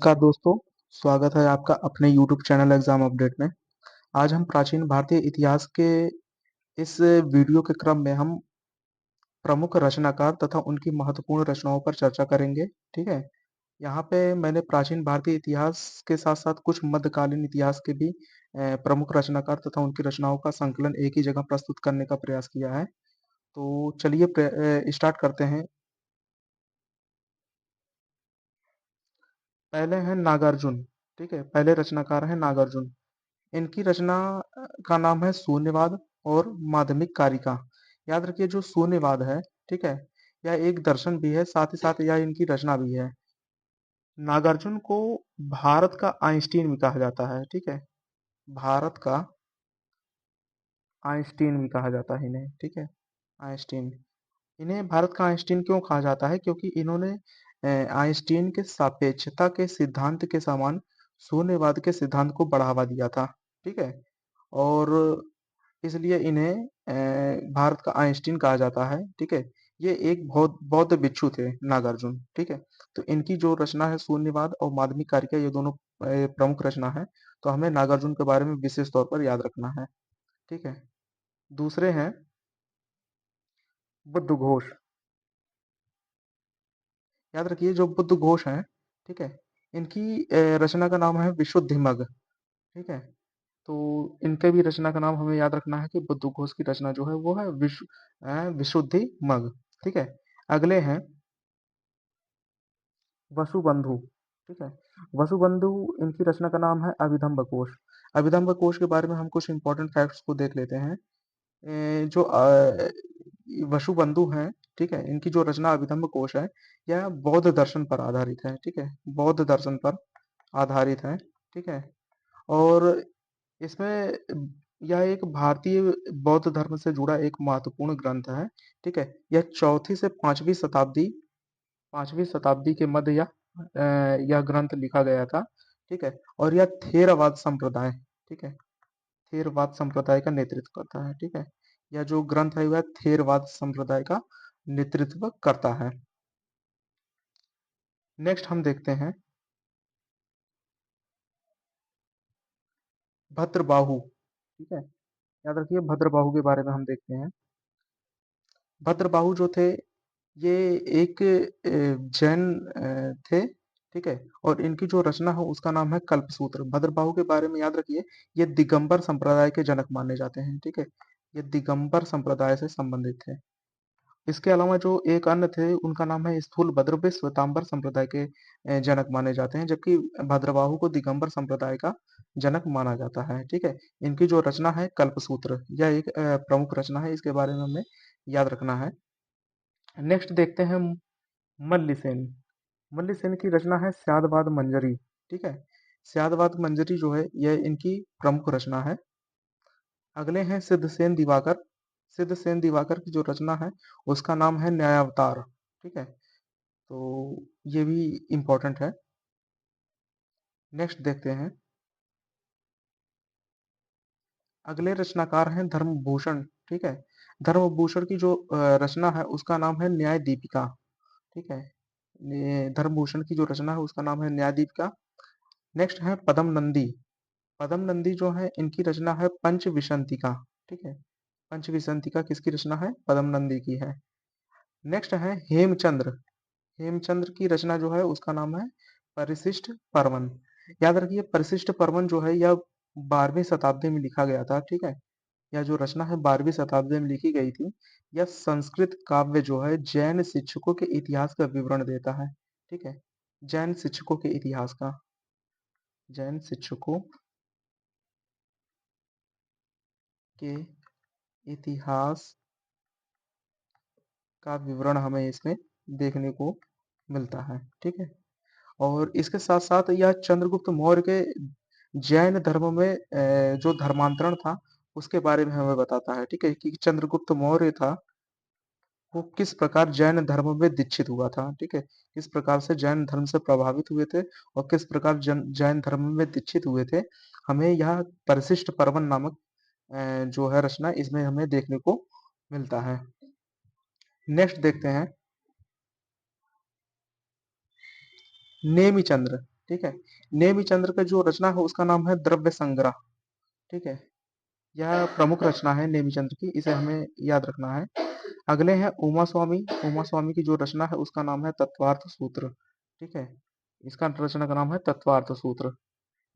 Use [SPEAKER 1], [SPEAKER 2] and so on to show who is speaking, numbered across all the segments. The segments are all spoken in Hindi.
[SPEAKER 1] नमस्कार दोस्तों, स्वागत है आपका अपने यूट्यूब चैनल एग्जाम अपडेट में। आज हम प्राचीन भारतीय इतिहास के इस वीडियो के क्रम में हम प्रमुख रचनाकार तथा उनकी महत्वपूर्ण रचनाओं पर चर्चा करेंगे, ठीक है? यहाँ पे मैंने प्राचीन भारतीय इतिहास के साथ-साथ कुछ मध्यकालीन इतिहास के भी प्रमुख रचनाकार तथा उनकी रचनाओं का संकलन एक ही जगह प्रस्तुत करने का प्रयास किया है। तो चलिए स्टार्ट करते हैं। पहले हैं नागार्जुन, ठीक है? पहले रचनाकार हैं नागार्जुन। इनकी रचना का नाम है शून्यवाद और माध्यमिक कारिका। याद रखिए जो शून्यवाद है, ठीक है? यह एक दर्शन भी है, साथ ही साथ यह इनकी रचना भी है। नागार्जुन को भारत का आइंस्टीन भी कहा जाता है, ठीक है? भारत का आइंस्टीन भी कहा जाता है इन्हें, ठीक है? आइंस्टीन। इन्हें भारत का आइंस्टीन क्यों कहा जाता है? क्योंकि इन्होंने आइंस्टीन के सापेक्षता के सिद्धांत के समान शून्यवाद के सिद्धांत को बढ़ावा दिया था, ठीक है? और इसलिए इन्हें भारत का आइंस्टीन कहा जाता है, ठीक है? ये एक बहुत बौद्ध भिक्षु थे नागार्जुन, ठीक है? तो इनकी जो रचना है शून्यवाद और माध्यमिक कारिका ये दोनों प्रमुख रचना है, तो हमें नागार्जुन के बारे में विशेष तौर पर याद रखना है, ठीक है? दूसरे हैं बुद्ध घोष। याद रखिए जो बुद्ध घोष हैं, ठीक है? इनकी रचना का नाम है विशुद्धिमग्ग, ठीक है? तो इनके भी रचना का नाम हमें याद रखना है कि बुद्ध घोष की रचना जो है वो है विशुद्धिमग्ग, ठीक है? अगले हैं वसुबंधु, ठीक है? वसुबंधु इनकी रचना का नाम है अभिधम्ब कोश। अभिधम्ब कोश के बारे में हम कुछ इंपॉर्टेंट फैक्ट्स को देख लेते हैं। जो वसुबंधु हैं, ठीक है? इनकी जो रचना अभिधम्ब कोश है, यह बौद्ध दर्शन पर आधारित है, ठीक है? बौद्ध दर्शन पर आधारित है, ठीक है? और इसमें यह एक भारतीय बौद्ध धर्म से जुड़ा एक महत्वपूर्ण ग्रंथ है, ठीक है? यह चौथी से 5वीं शताब्दी के मध्य यह ग्रंथ लिखा गया था, ठीक है? और यह थेरवाद संप्रदाय, ठीक है? थेरवाद संप्रदाय का नेतृत्व करता है, ठीक है? यह जो ग्रंथ है वह थेरवाद संप्रदाय का नेतृत्व करता है। नेक्स्ट हम देखते हैं भद्रबाहु, ठीक है? याद रखिए भद्रबाहु के बारे में हम देखते हैं। भद्रबाहु जो थे ये एक जैन थे, ठीक है? और इनकी जो रचना है उसका नाम है कल्पसूत्र। भद्रबाहु के बारे में याद रखिए ये दिगंबर संप्रदाय के जनक माने जाते हैं, ठीक है? ये दिगंबर संप्रदाय से संबंधित थे। इसके अलावा जो एक अन्य थे उनका नाम है स्थूलभद्र, वे श्वेतांबर संप्रदाय के जनक माने जाते हैं, जबकि भद्रबाहु को दिगंबर संप्रदाय का जनक माना जाता है, ठीक है? इनकी जो रचना है कल्पसूत्र, यह एक प्रमुख रचना है, इसके बारे में हमें याद रखना है। नेक्स्ट देखते हैं मल्लिसेन। मल्लिसेन की रचना है स्यादवाद मंजरी, ठीक है? स्यादवाद मंजरी जो है यह इनकी प्रमुख रचना है। अगले हैं सिद्धसेन दिवाकर। सिद्धसेन दिवाकर की जो रचना है उसका नाम है न्यायावतार, ठीक है? तो ये भी इम्पोर्टेंट है। नेक्स्ट देखते हैं। अगले रचनाकार हैं धर्मभूषण, ठीक है? धर्मभूषण की जो रचना है उसका नाम है न्याय दीपिका, ठीक है? धर्मभूषण की जो रचना है उसका नाम है न्याय दीपिका। नेक्स्ट है पदम नंदी। पदम नंदी जो है इनकी रचना है पंचविंशतिका, ठीक है? पंचविंशतिका किसकी रचना है? पदम नंदी की है। नेक्स्ट है हेमचंद्र। हेमचंद्र की रचना जो है उसका नाम है परिशिष्ट पर्वन। याद रखिए परिशिष्ट पर्वन जो है यह 12वीं शताब्दी में लिखा गया था, ठीक है? यह जो रचना है 12वीं शताब्दी में लिखी गई थी। यह संस्कृत काव्य जो है जैन शिक्षकों के इतिहास का विवरण देता है, ठीक है? जैन शिक्षकों के इतिहास का, जैन शिक्षकों के इतिहास का विवरण हमें इसमें देखने को मिलता है, ठीक है? और इसके साथ-साथ यह चंद्रगुप्त मौर्य के जैन धर्म में जो धर्मांतरण था, उसके बारे में हमें बताता है, ठीक है? कि चंद्रगुप्त मौर्य था, वो किस प्रकार जैन धर्म में दीक्षित हुआ था, ठीक है? किस प्रकार से जैन धर्म से प्रभावित हुए थे और किस प्रकार जैन धर्म में दीक्षित हुए थे, हमें यह परिशिष्ट पर्वन नामक जो है रचना इसमें हमें देखने को मिलता है। नेक्स्ट देखते हैं नेमिचंद्र, ठीक है। नेमिचंद्र का जो रचना है उसका नाम है द्रव्य संग्रह, ठीक है। यह प्रमुख रचना है नेमिचंद्र की, इसे हमें याद रखना है। अगले हैं उमा स्वामी। उमा स्वामी की जो रचना है उसका नाम है तत्वार्थ सूत्र, ठीक है। इसका रचना का नाम है तत्वार्थ सूत्र।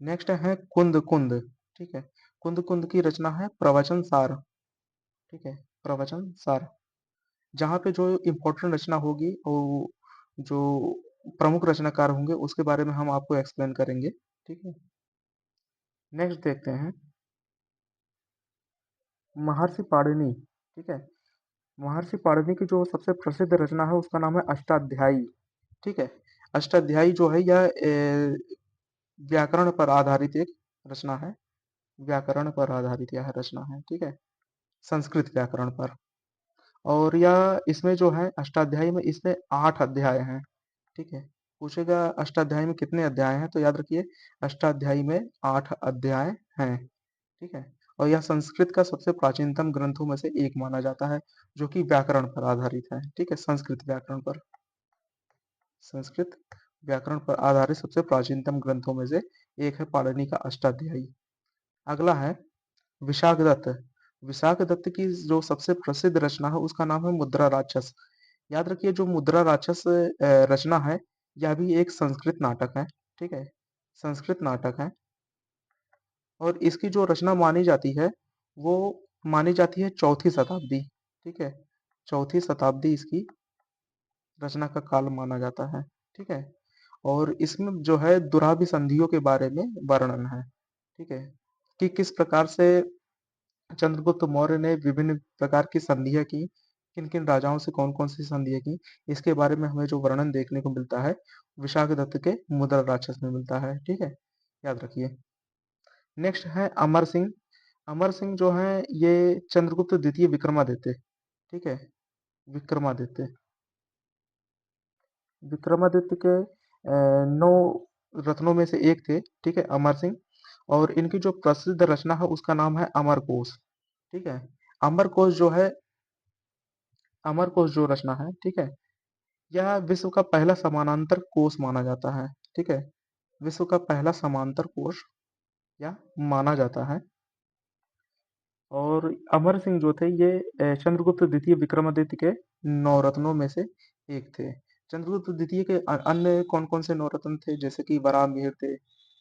[SPEAKER 1] नेक्स्ट है कुंद कुंद, ठीक है। कुंद कुंद की रचना है प्रवचन सार, ठीक है, प्रवचन सार। जहाँ पे जो इम्पोर्टेंट रचना होगी वो जो प्रमुख रचनाकार होंगे उसके बारे में हम आपको एक्सप्लेन करेंगे, ठीक है। नेक्स्ट देखते हैं महर्षि पाणिनि, ठीक है। महर्षि पाणिनि की जो सबसे प्रसिद्ध रचना है उसका नाम है अष्टाध्यायी, ठीक है। अष्टाध्यायी जो है यह व्याकरण पर आधारित एक रचना है। व्याकरण पर आधारित यह रचना है, ठीक है, संस्कृत व्याकरण पर। और यह इसमें जो है अष्टाध्यायी में इसमें 8 अध्याय हैं, ठीक है। पूछेगा अष्टाध्यायी में कितने अध्याय हैं, तो याद रखिए अष्टाध्यायी में 8 अध्याय हैं, ठीक है। और यह संस्कृत का सबसे प्राचीनतम ग्रंथों में से एक माना जाता है, जो कि व्याकरण पर आधारित है, ठीक है, संस्कृत व्याकरण पर। संस्कृत व्याकरण पर आधारित सबसे प्राचीनतम ग्रंथों में से एक है पाणिनि का अष्टाध्यायी। अगला है विशाखदत्त। विशाखदत्त की जो सबसे प्रसिद्ध रचना है उसका नाम है मुद्रा राक्षस। याद रखिए जो मुद्रा राक्षस रचना है यह भी एक संस्कृत नाटक है, ठीक है, संस्कृत नाटक है। और इसकी जो रचना मानी जाती है वो मानी जाती है चौथी शताब्दी, ठीक है, चौथी शताब्दी इसकी रचना का काल माना जाता है, ठीक है। और इसमें जो है दुराभिसंधियों के बारे में वर्णन है, ठीक है, कि किस प्रकार से चंद्रगुप्त मौर्य ने विभिन्न प्रकार की संधियां की, किन किन राजाओं से कौन कौन सी संधियां की, इसके बारे में हमें जो वर्णन देखने को मिलता है विशाखदत्त के मुद्रा राक्षस में मिलता है, ठीक है, याद रखिए। नेक्स्ट है अमर सिंह। अमर सिंह जो है ये चंद्रगुप्त द्वितीय विक्रमादित्य, ठीक है, विक्रमादित्य। विक्रमादित्य के 9 रत्नों में से एक थे, ठीक है, अमर सिंह। और इनकी जो प्रसिद्ध रचना है उसका नाम है अमरकोश, ठीक है। अमरकोश जो है, अमरकोश जो रचना है, ठीक है, यह विश्व का पहला समानांतर कोश माना जाता है, ठीक है, विश्व का पहला समांतर कोश या माना जाता है। और अमर सिंह जो थे ये चंद्रगुप्त द्वितीय विक्रमादित्य के नवरत्नों में से एक थे। चंद्रगुप्त द्वितीय के अन्य कौन कौन से नवरत्न थे, जैसे कि वराहमिहिर थे,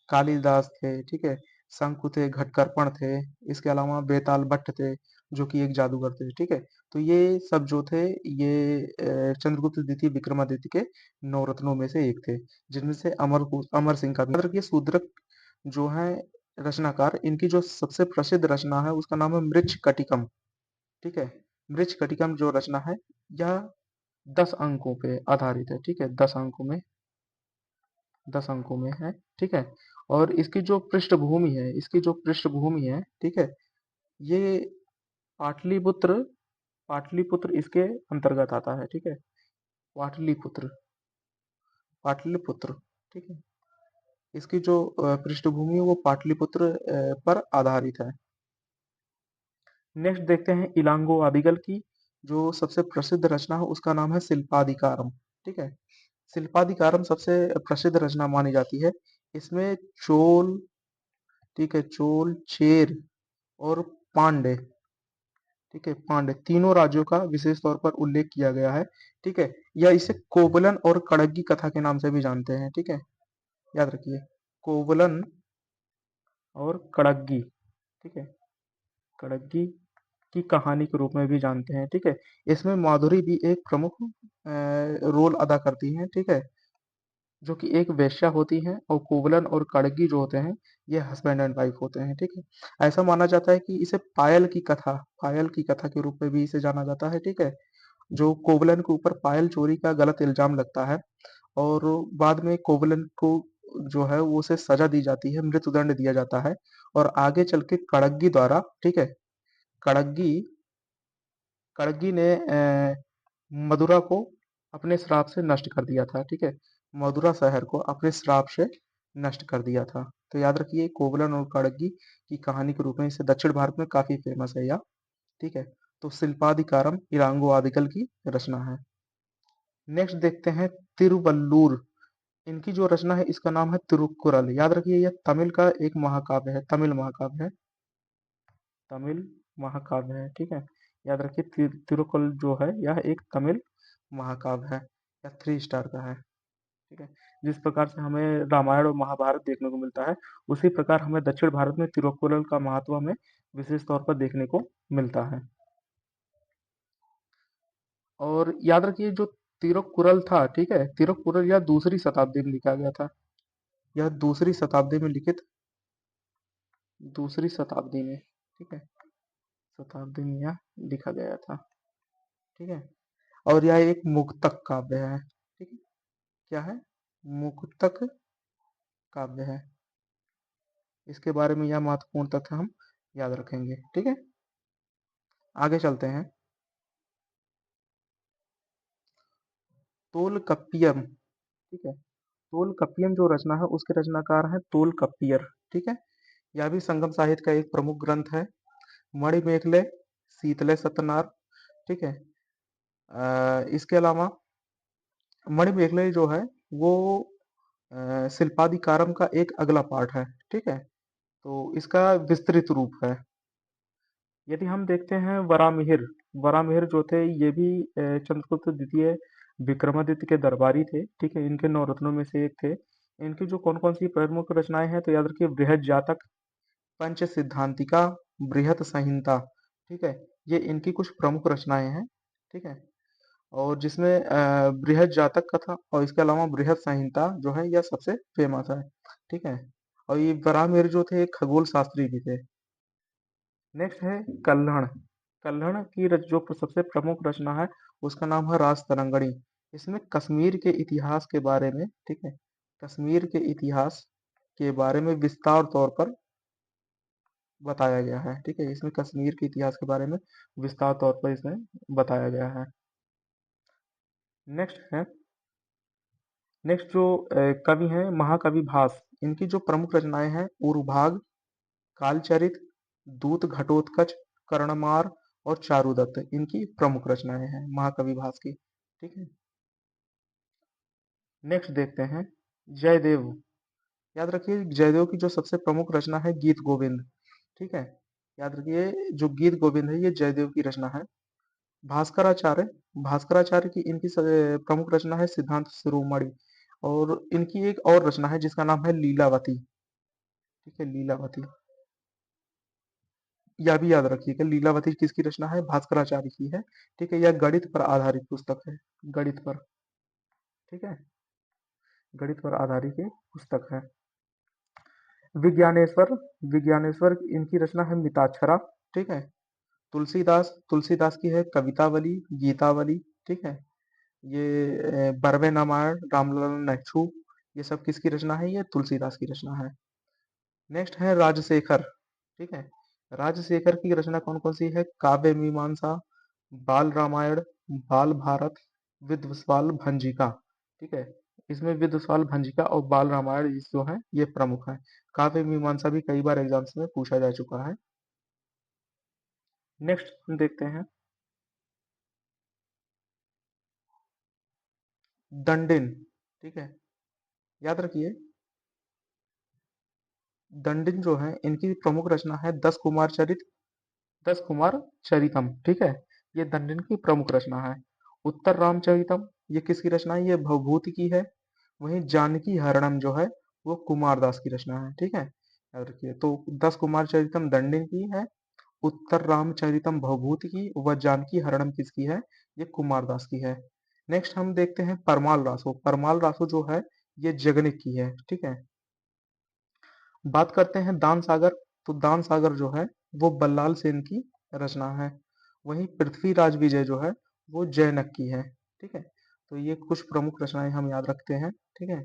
[SPEAKER 1] कालिदास थे, ठीक है, शंकु थे, घटकर्पण थे, इसके अलावा बेताल भट्ट थे जो कि एक जादूगर थे, ठीक है। तो ये सब जो थे ये चंद्रगुप्त द्वितीय विक्रमादित्य के नवरत्नों में से एक थे, जिनमें से अमर सिंह का भी। याद रखिए शूद्रक जो है रचनाकार, इनकी जो सबसे प्रसिद्ध रचना है उसका नाम है मृच्छकटिकम, ठीक है। मृच्छकटिकम जो रचना है यह 10 अंकों पे आधारित है, ठीक है, 10 अंकों में है, ठीक है। और इसकी जो पृष्ठभूमि है, इसकी जो पृष्ठभूमि है, ठीक है, ये पाटलिपुत्र, पाटलिपुत्र इसके अंतर्गत आता है, ठीक है, पाटलिपुत्र, पाटलिपुत्र, ठीक है। इसकी जो पृष्ठभूमि है वो पाटलिपुत्र पर आधारित है। नेक्स्ट देखते हैं इलांगो आदिगल की जो सबसे प्रसिद्ध रचना है उसका नाम है शिल्पाधिकारम, ठीक है। शिल्पाधिकारम सबसे प्रसिद्ध रचना मानी जाती है। इसमें चोल, ठीक है, चोल, चेर और पांड्य, ठीक है, पांड्य तीनों राज्यों का विशेष तौर पर उल्लेख किया गया है, ठीक है। या इसे कोवलन और कड़ग्गी कथा के नाम से भी जानते हैं, ठीक है, याद रखिए कोवलन और कड़ग्गी, ठीक है, कड़ग्गी की कहानी के रूप में भी जानते हैं, ठीक है। इसमें माधुरी भी एक प्रमुख रोल अदा करती हैं, ठीक है, जो कि एक वेश्या होती हैं। और कोवलन और कड़गी जो होते हैं ये हस्बैंड एंड वाइफ होते हैं, ठीक है। ऐसा माना जाता है कि इसे पायल की कथा, पायल की कथा के रूप में भी इसे जाना जाता है, ठीक है। जो कोवलन के ऊपर पायल चोरी का गलत इल्जाम लगता है और बाद में कोवलन को जो है वो उसे सजा दी जाती है, मृत्युदंड दिया जाता है। और आगे चल के कड़ग्गी द्वारा, ठीक है, कड़ग्गी कड़ग्गी ने मदुरा को अपने श्राप से नष्ट कर दिया था, ठीक है, मदुरा शहर को अपने श्राप से नष्ट कर दिया था। तो याद रखिए कोवलन और कड़ग्गी की कहानी के रूप में इसे दक्षिण भारत में काफी फेमस है यह, ठीक है। तो शिल्पाधिकारम इलांगो आदिकल की रचना है। नेक्स्ट देखते हैं तिरुवल्लुर। इनकी जो रचना है इसका नाम है तिरुक्कुरल। याद रखिए यह तमिल का एक महाकाव्य है, तमिल महाकाव्य है, तमिल महाकाव्य है, ठीक है। याद रखिए तिरुक्कुरल जो है यह एक तमिल महाकाव्य है, यह 3 स्टार का है, ठीक है। जिस प्रकार से हमें रामायण और महाभारत देखने को मिलता है, उसी प्रकार हमें दक्षिण भारत में तिरुक्कुरल का महत्व हमें विशेष तौर पर देखने को मिलता है। और याद रखिए जो तिरुक्कुरल था, ठीक है, तिरुक्कुरल यह दूसरी शताब्दी में लिखा गया था, यह दूसरी शताब्दी में लिखित, दूसरी शताब्दी में, ठीक है, शताब्दी में यह लिखा गया था, ठीक है। और यह एक मुक्तक काव्य है, ठीक है। क्या है? मुक्तक काव्य है। इसके बारे में यह महत्वपूर्ण तथ्य हम याद रखेंगे, ठीक है। आगे चलते हैं। तोलकप्पियम, ठीक है, तोलकप्पियम जो रचना है उसके रचनाकार हैं तोलकप्पियर, ठीक है। यह भी संगम साहित्य का एक प्रमुख ग्रंथ है। मणिमेखले, शीतले सतनार, ठीक है। इसके अलावा मणिमेखले जो है वो शिल्पाधिकारम का एक अगला पार्ट है, ठीक है। तो इसका विस्तृत रूप है। यदि हम देखते हैं वरामिहिर, वरामिहिर जो थे ये भी चंद्रगुप्त द्वितीय विक्रमादित्य के दरबारी थे, ठीक है। इनके 9 रत्नों में से एक थे। इनकी जो कौन कौन सी प्रमुख रचनाएं हैं तो याद रखिए बृहद जातक, पंच सिद्धांतिका, बृहत संहिता, ठीक है। ये इनकी कुछ प्रमुख रचनाएं हैं, ठीक है। और जिसमें बृहद जातक का था और इसके अलावा बृहद संहिता जो है यह सबसे फेमस है, ठीक है। और ये वराहमिहिर जो थे एक खगोल शास्त्री भी थे। नेक्स्ट है कल्हण। कल्हण की जो सबसे प्रमुख रचना है उसका नाम है राजतरंगिणी। इसमें कश्मीर के इतिहास के बारे में, ठीक है, कश्मीर के इतिहास के बारे में विस्तार तौर पर बताया गया है, ठीक है। इसमें कश्मीर के इतिहास के बारे में विस्तार तौर पर इसमें बताया गया है। नेक्स्ट है, नेक्स्ट जो कवि हैं महाकवि भास। इनकी जो प्रमुख रचनाएं हैं उर्भाग, कालचरित, दूत घटोत्कच, कर्णमार और चारुदत्त, इनकी प्रमुख रचनाएं हैं महाकवि भास की, ठीक है। नेक्स्ट देखते हैं जयदेव। याद रखिए जयदेव की जो सबसे प्रमुख रचना है गीत गोविंद, ठीक है। याद रखिए जो गीत गोविंद है ये जयदेव की रचना है। भास्कराचार्य, भास्कराचार्य की इनकी प्रमुख रचना है सिद्धांत शिरोमणि। और इनकी एक और रचना है जिसका नाम है लीलावती, ठीक है, लीलावती। यह भी याद रखिएगा लीलावती किसकी रचना है, भास्कराचार्य की है, ठीक है। यह गणित पर आधारित पुस्तक है, गणित पर, ठीक है, गणित पर आधारित ये पुस्तक है। विज्ञानेश्वर, विज्ञानेश्वर इनकी रचना है मिताक्षरा, ठीक है। तुलसीदास, तुलसीदास की है कवितावली, गीतावली, ठीक है। ये बरवे रामायण, रामलला नच्छू, ये सब किसकी रचना है, ये तुलसीदास की रचना है। नेक्स्ट है राजशेखर, ठीक है। राजशेखर की रचना कौन कौन सी है, काव्य मीमांसा, बाल रामायण, बाल भारत, विध्वंसपाल भंजिका, ठीक है। इसमें विध्वंसपाल भंजिका और बाल रामायण जो है ये प्रमुख है। काव्य मीमांसा भी कई बार एग्जाम्स में पूछा जा चुका है। नेक्स्ट हम देखते हैं दंडिन, ठीक है। याद रखिए दंडिन जो है इनकी प्रमुख रचना है 10 कुमार चरित, 10 कुमार चरितम, ठीक है। ये दंडिन की प्रमुख रचना है। उत्तर रामचरितम ये किसकी रचना है, ये भवभूति की है। वहीं जानकी हरणम जो है वो कुमारदास की रचना है, ठीक है। याद रखिए तो 10 कुमार चरितम दंडिन की है, उत्तर रामचरितम भवभूति की, व जानकी हरणम किसकी है, ये कुमारदास की है। नेक्स्ट हम देखते हैं परमाल रासो। परमाल रासो जो है ये जगनिक की है, ठीक है। बात करते हैं दान सागर। तो दान सागर जो है वो बल्लाल सेन की रचना है। वहीं पृथ्वीराज विजय जो है वो जैनक की है, ठीक है। तो ये कुछ प्रमुख रचनाएं हम याद रखते हैं, ठीक है।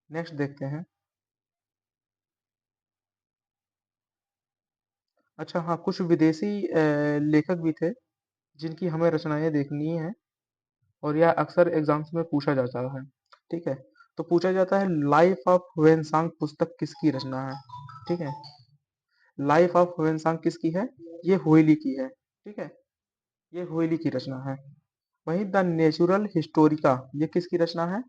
[SPEAKER 1] नेक्स्ट देखते हैं। अच्छा हाँ, कुछ विदेशी लेखक भी थे जिनकी हमें रचनाएं देखनी है और यह अक्सर एग्जाम्स में पूछा जाता है, ठीक है। तो पूछा जाता है लाइफ ऑफ हुएनसांग पुस्तक किसकी रचना है, ठीक है। लाइफ ऑफ हुएनसांग किसकी है, ये हुइली की है, ठीक है। ये हुइली की रचना है। वहीं द नेचुरल हिस्टोरिका ये किसकी रचना है,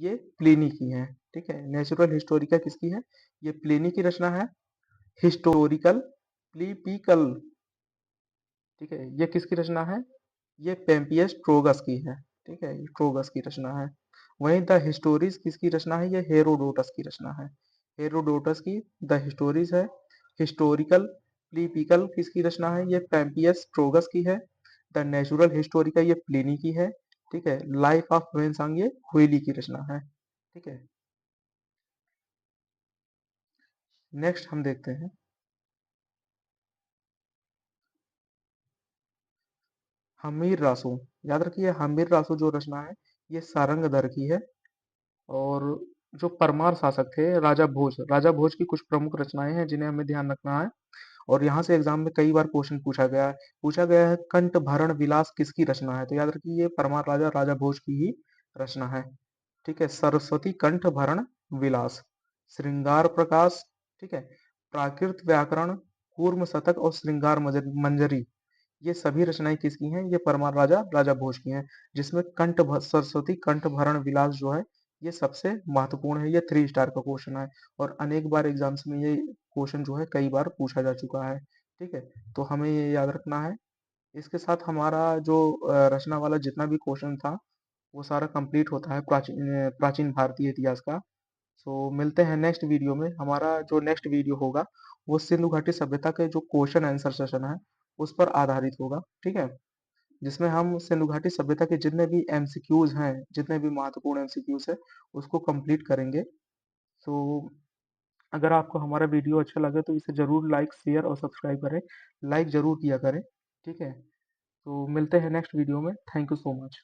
[SPEAKER 1] ये प्लिनी की हैं, ठीक है। नेचुरल हिस्टोरिका किसकी है? ये प्लिनी की रचना है। हिस्टोरिकल प्लीपिकल, ठीक है, ये किसकी रचना है? ये पेम्पियस ट्रोगस की है, ठीक है, ये ट्रोगस की रचना है। वहीं द हिस्टोरीज किसकी रचना है? ये हेरोडोटस की रचना है। हेरोडोटस की द हिस्टोरीज है। हिस्टोरिकल प्लीपिकल किसकी रचना है? ये पेम्पियस ट्रोगस की है। द नेचुरल हिस्टोरिका ये प्लिनी की है, ठीक है। लाइफ ऑफ वेन्सांग ये हुइली की रचना है, ठीक है। नेक्स्ट हम देखते हैं हमीर रासो। याद रखिए हमीर रासो जो रचना है ये सारंगधर की है। और जो परमार शासक थे राजा भोज की कुछ प्रमुख रचनाएं हैं जिन्हें हमें ध्यान रखना है। और यहाँ से एग्जाम में कई बार क्वेश्चन पूछा गया है कंठ भरण विलास किसकी रचना है? तो याद रखिए ये परमार राजा भोज की ही रचना है, ठीक है। सरस्वती कंठ भरण विलास, श्रृंगार प्रकाश, ठीक है, प्राकृत व्याकरण, कूर्म शतक और श्रृंगार मंजरी, ये सभी रचनाएं किसकी हैं? ये परमार राजा भोज की हैं। जिसमें सरस्वती कंठ भरण विलास जो है ये सबसे महत्वपूर्ण है। ये 3 स्टार का क्वेश्चन है और अनेक बार एग्जाम्स में ये क्वेश्चन जो है कई बार पूछा जा चुका है, ठीक है। तो हमें ये याद रखना है। इसके साथ हमारा जो रचना वाला जितना भी क्वेश्चन था वो सारा कंप्लीट होता है प्राचीन भारतीय इतिहास का। सो मिलते हैं नेक्स्ट वीडियो में। हमारा जो नेक्स्ट वीडियो होगा वो सिंधु घाटी सभ्यता के जो क्वेश्चन आंसर सेशन है उस पर आधारित होगा, ठीक है। जिसमें हम सिंधु घाटी सभ्यता के जितने भी एमसीक्यूज हैं, जितने भी महत्वपूर्ण एमसीक्यूज है उसको कंप्लीट करेंगे। तो अगर आपको हमारा वीडियो अच्छा लगे तो इसे जरूर लाइक शेयर और सब्सक्राइब करें। लाइक जरूर किया करें, ठीक है। तो मिलते हैं नेक्स्ट वीडियो में। Thank you so much.